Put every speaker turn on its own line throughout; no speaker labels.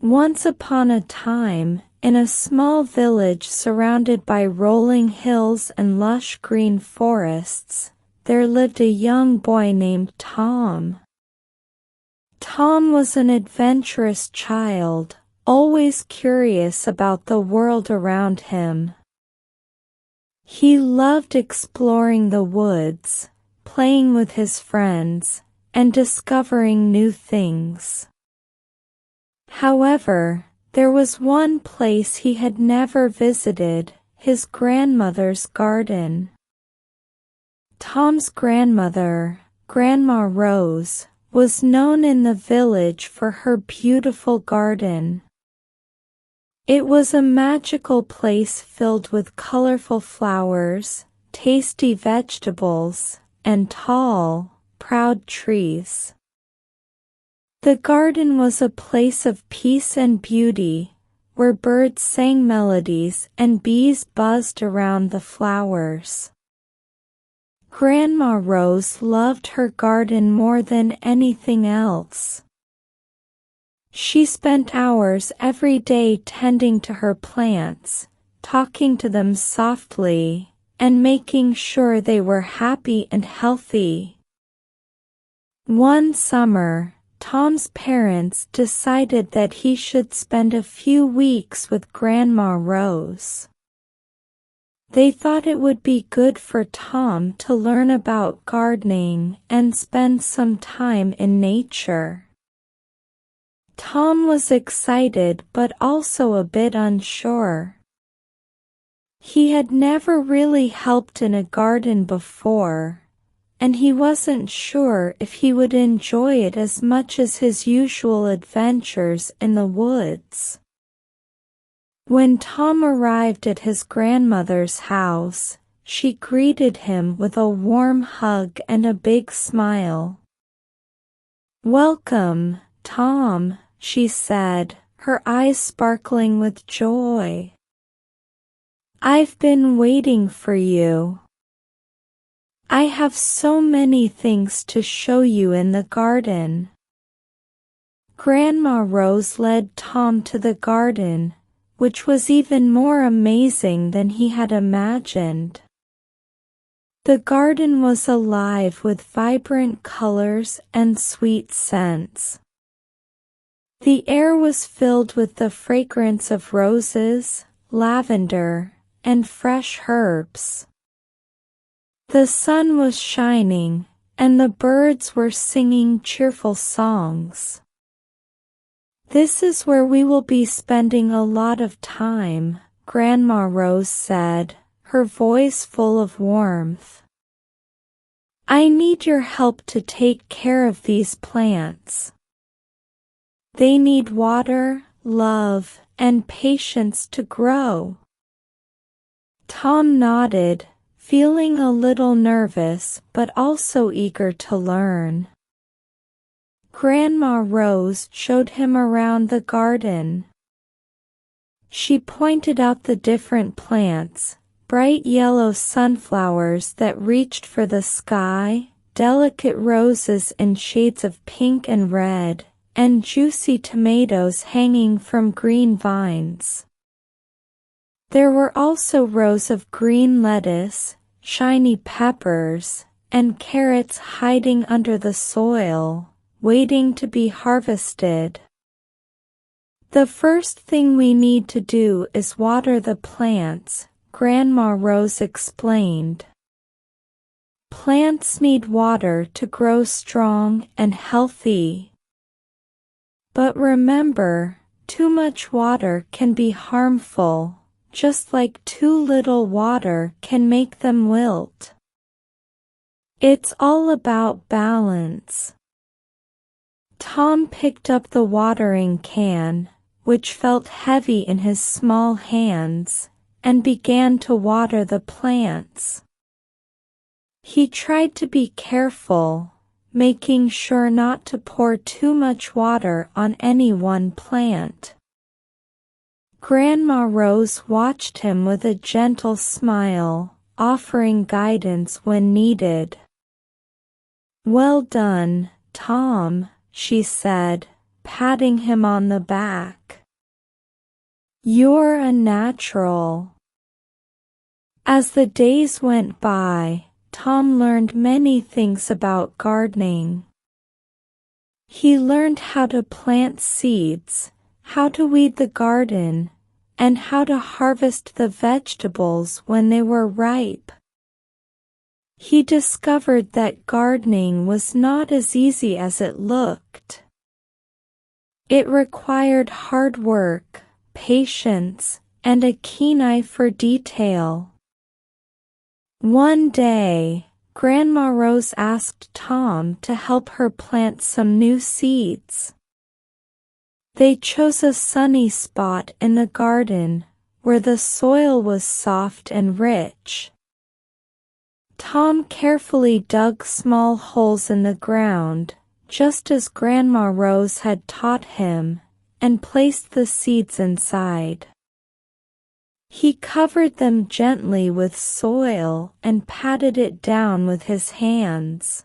Once upon a time, in a small village surrounded by rolling hills and lush green forests, there lived a young boy named Tom. Tom was an adventurous child, always curious about the world around him. He loved exploring the woods, playing with his friends, and discovering new things. However, there was one place he had never visited, his grandmother's garden. Tom's grandmother, Grandma Rose, was known in the village for her beautiful garden. It was a magical place filled with colorful flowers, tasty vegetables, and tall, proud trees. The garden was a place of peace and beauty, where birds sang melodies and bees buzzed around the flowers. Grandma Rose loved her garden more than anything else. She spent hours every day tending to her plants, talking to them softly, and making sure they were happy and healthy. One summer, Tom's parents decided that he should spend a few weeks with Grandma Rose. They thought it would be good for Tom to learn about gardening and spend some time in nature. Tom was excited but also a bit unsure. He had never really helped in a garden before, and he wasn't sure if he would enjoy it as much as his usual adventures in the woods. When Tom arrived at his grandmother's house, she greeted him with a warm hug and a big smile. "Welcome, Tom," she said, her eyes sparkling with joy. "I've been waiting for you. I have so many things to show you in the garden." Grandma Rose led Tom to the garden, which was even more amazing than he had imagined. The garden was alive with vibrant colors and sweet scents. The air was filled with the fragrance of roses, lavender, and fresh herbs. The sun was shining, and the birds were singing cheerful songs. "This is where we will be spending a lot of time," Grandma Rose said, her voice full of warmth. "I need your help to take care of these plants. They need water, love, and patience to grow." Tom nodded, feeling a little nervous but also eager to learn. Grandma Rose showed him around the garden. She pointed out the different plants, bright yellow sunflowers that reached for the sky, delicate roses in shades of pink and red, and juicy tomatoes hanging from green vines. There were also rows of green lettuce, shiny peppers, and carrots hiding under the soil, waiting to be harvested. "The first thing we need to do is water the plants," Grandma Rose explained. "Plants need water to grow strong and healthy. But remember, too much water can be harmful, just like too little water can make them wilt. It's all about balance." Tom picked up the watering can, which felt heavy in his small hands, and began to water the plants. He tried to be careful, making sure not to pour too much water on any one plant. Grandma Rose watched him with a gentle smile, offering guidance when needed. "Well done, Tom," she said, patting him on the back. "You're a natural." As the days went by, Tom learned many things about gardening. He learned how to plant seeds, how to weed the garden, and how to harvest the vegetables when they were ripe. He discovered that gardening was not as easy as it looked. It required hard work, patience, and a keen eye for detail. One day, Grandma Rose asked Tom to help her plant some new seeds. They chose a sunny spot in the garden, where the soil was soft and rich. Tom carefully dug small holes in the ground, just as Grandma Rose had taught him, and placed the seeds inside. He covered them gently with soil and patted it down with his hands.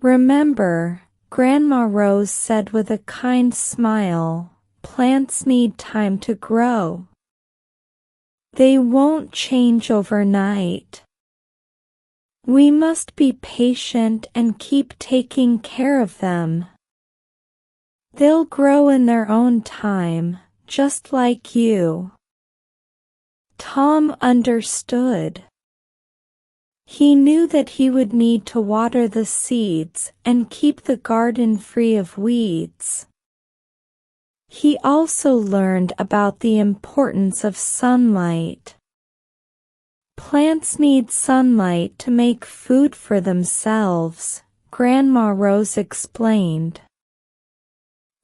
"Remember," Grandma Rose said with a kind smile, "plants need time to grow. They won't change overnight. We must be patient and keep taking care of them. They'll grow in their own time, just like you." Tom understood. He knew that he would need to water the seeds and keep the garden free of weeds. He also learned about the importance of sunlight. Plants need sunlight to make food for themselves, Grandma Rose explained.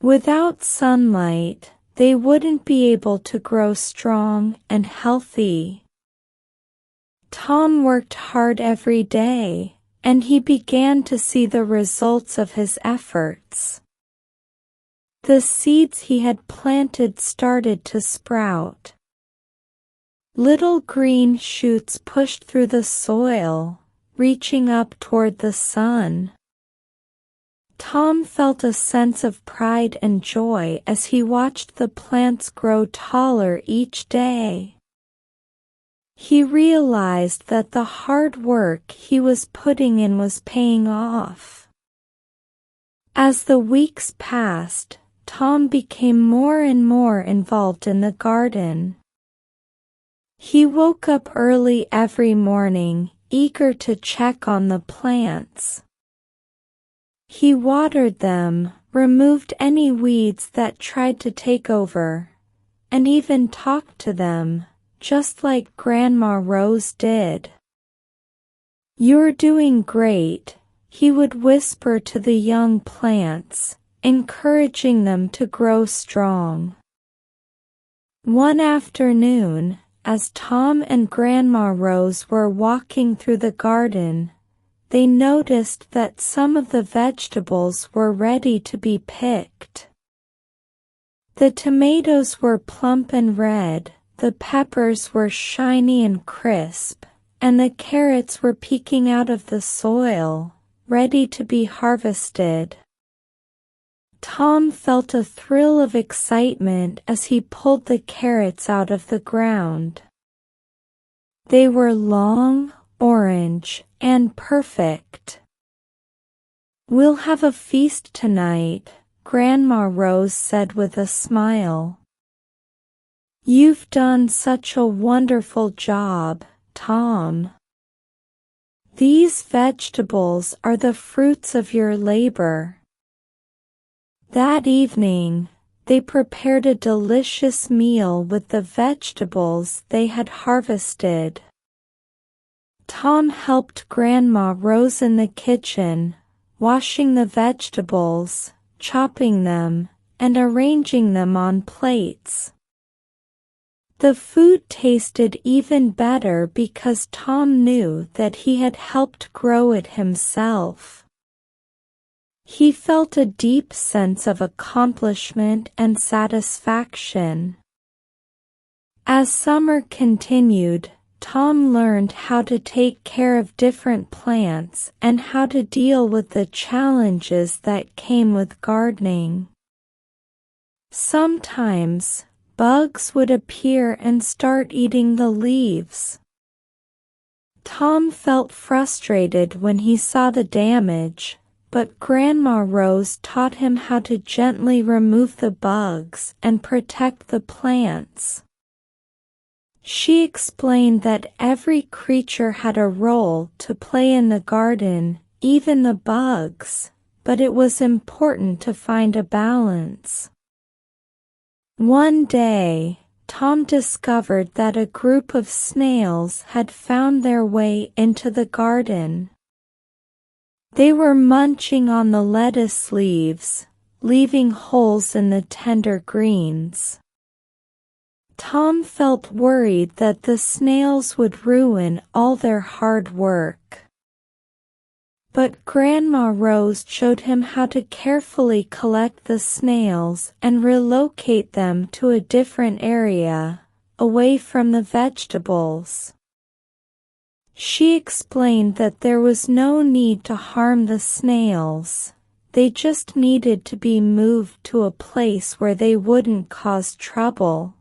Without sunlight, they wouldn't be able to grow strong and healthy. Tom worked hard every day, and he began to see the results of his efforts. The seeds he had planted started to sprout. Little green shoots pushed through the soil, reaching up toward the sun. Tom felt a sense of pride and joy as he watched the plants grow taller each day. He realized that the hard work he was putting in was paying off. As the weeks passed, Tom became more and more involved in the garden. He woke up early every morning, eager to check on the plants. He watered them, removed any weeds that tried to take over, and even talked to them, just like Grandma Rose did. "You're doing great," he would whisper to the young plants, encouraging them to grow strong. One afternoon, as Tom and Grandma Rose were walking through the garden, they noticed that some of the vegetables were ready to be picked. The tomatoes were plump and red, the peppers were shiny and crisp, and the carrots were peeking out of the soil, ready to be harvested. Tom felt a thrill of excitement as he pulled the carrots out of the ground. They were long, orange, and perfect. "We'll have a feast tonight," Grandma Rose said with a smile. "You've done such a wonderful job, Tom. These vegetables are the fruits of your labor." That evening, they prepared a delicious meal with the vegetables they had harvested. Tom helped Grandma Rose in the kitchen, washing the vegetables, chopping them, and arranging them on plates. The food tasted even better because Tom knew that he had helped grow it himself. He felt a deep sense of accomplishment and satisfaction. As summer continued, Tom learned how to take care of different plants and how to deal with the challenges that came with gardening. Sometimes, bugs would appear and start eating the leaves. Tom felt frustrated when he saw the damage, but Grandma Rose taught him how to gently remove the bugs and protect the plants. She explained that every creature had a role to play in the garden, even the bugs, but it was important to find a balance. One day, Tom discovered that a group of snails had found their way into the garden. They were munching on the lettuce leaves, leaving holes in the tender greens. Tom felt worried that the snails would ruin all their hard work. But Grandma Rose showed him how to carefully collect the snails and relocate them to a different area, away from the vegetables. She explained that there was no need to harm the snails, they just needed to be moved to a place where they wouldn't cause trouble.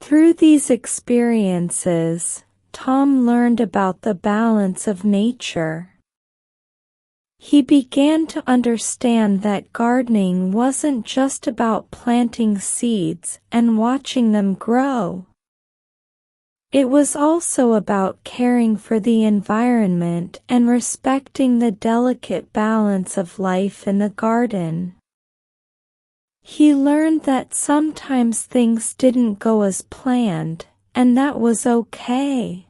Through these experiences, Tom learned about the balance of nature. He began to understand that gardening wasn't just about planting seeds and watching them grow. It was also about caring for the environment and respecting the delicate balance of life in the garden. He learned that sometimes things didn't go as planned, and that was okay.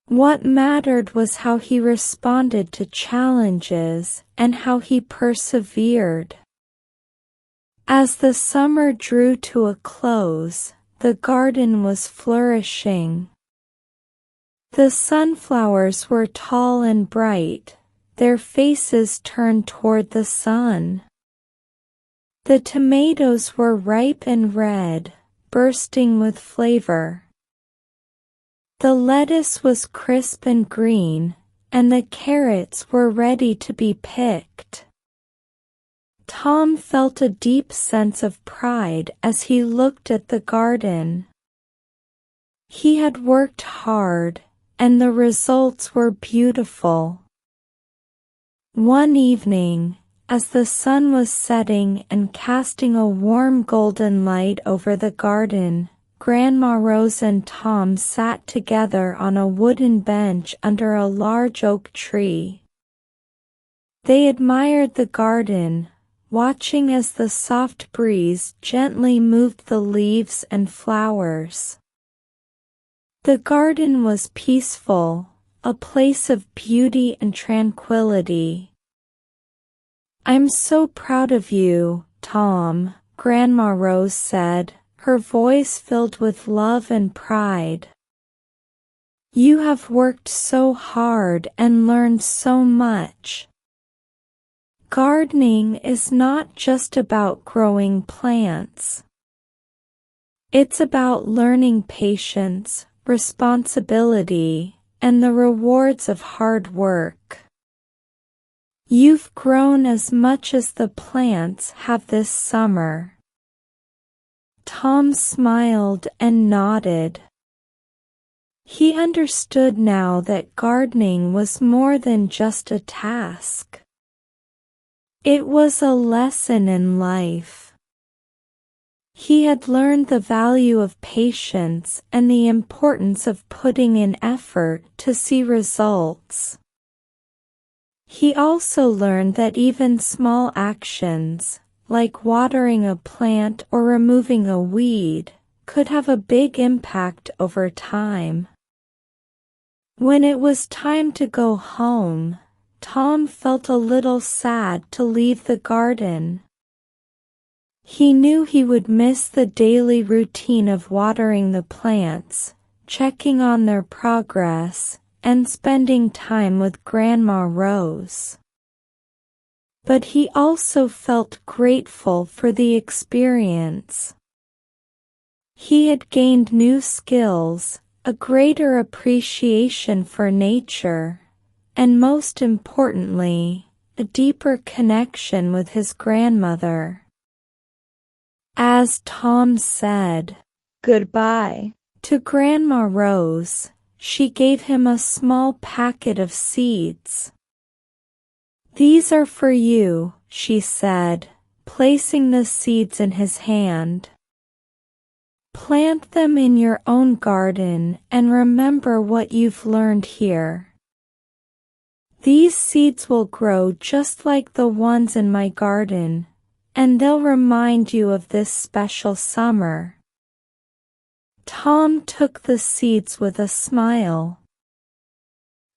What mattered was how he responded to challenges and how he persevered. As the summer drew to a close, the garden was flourishing. The sunflowers were tall and bright, their faces turned toward the sun. The tomatoes were ripe and red, bursting with flavor. The lettuce was crisp and green, and the carrots were ready to be picked. Tom felt a deep sense of pride as he looked at the garden. He had worked hard, and the results were beautiful. One evening, as the sun was setting and casting a warm golden light over the garden, Grandma Rose and Tom sat together on a wooden bench under a large oak tree. They admired the garden, watching as the soft breeze gently moved the leaves and flowers. The garden was peaceful, a place of beauty and tranquility. "I'm so proud of you, Tom," Grandma Rose said, her voice filled with love and pride. "You have worked so hard and learned so much. Gardening is not just about growing plants. It's about learning patience, responsibility, and the rewards of hard work. You've grown as much as the plants have this summer." Tom smiled and nodded. He understood now that gardening was more than just a task. It was a lesson in life. He had learned the value of patience and the importance of putting in effort to see results. He also learned that even small actions, like watering a plant or removing a weed, could have a big impact over time. When it was time to go home, Tom felt a little sad to leave the garden. He knew he would miss the daily routine of watering the plants, checking on their progress, and spending time with Grandma Rose. But he also felt grateful for the experience. He had gained new skills, a greater appreciation for nature, and most importantly, a deeper connection with his grandmother. As Tom said goodbye to Grandma Rose, she gave him a small packet of seeds. "These are for you," she said, placing the seeds in his hand. "Plant them in your own garden and remember what you've learned here. These seeds will grow just like the ones in my garden, and they'll remind you of this special summer." Tom took the seeds with a smile.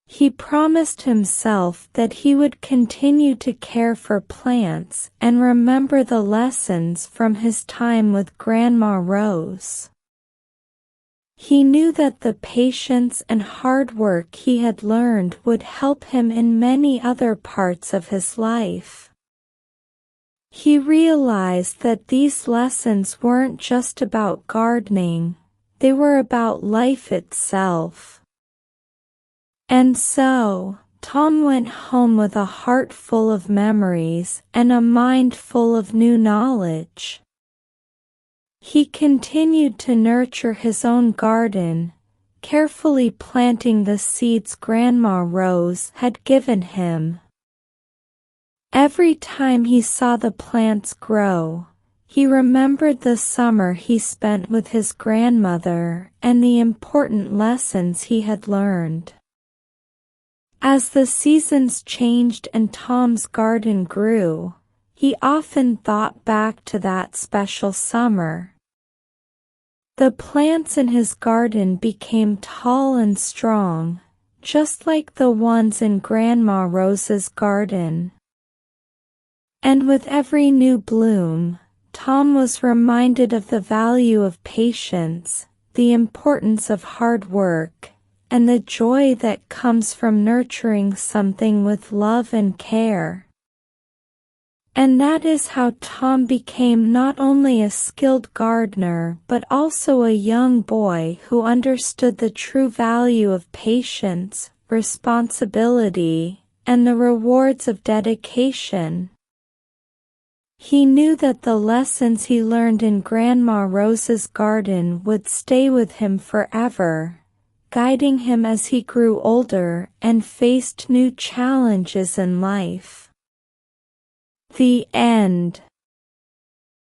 He promised himself that he would continue to care for plants and remember the lessons from his time with Grandma Rose. He knew that the patience and hard work he had learned would help him in many other parts of his life. He realized that these lessons weren't just about gardening, they were about life itself. And so, Tom went home with a heart full of memories and a mind full of new knowledge. He continued to nurture his own garden, carefully planting the seeds Grandma Rose had given him. Every time he saw the plants grow, he remembered the summer he spent with his grandmother and the important lessons he had learned. As the seasons changed and Tom's garden grew, he often thought back to that special summer. The plants in his garden became tall and strong, just like the ones in Grandma Rose's garden. And with every new bloom, Tom was reminded of the value of patience, the importance of hard work, and the joy that comes from nurturing something with love and care. And that is how Tom became not only a skilled gardener but also a young boy who understood the true value of patience, responsibility, and the rewards of dedication. He knew that the lessons he learned in Grandma Rose's garden would stay with him forever, guiding him as he grew older and faced new challenges in life. The end.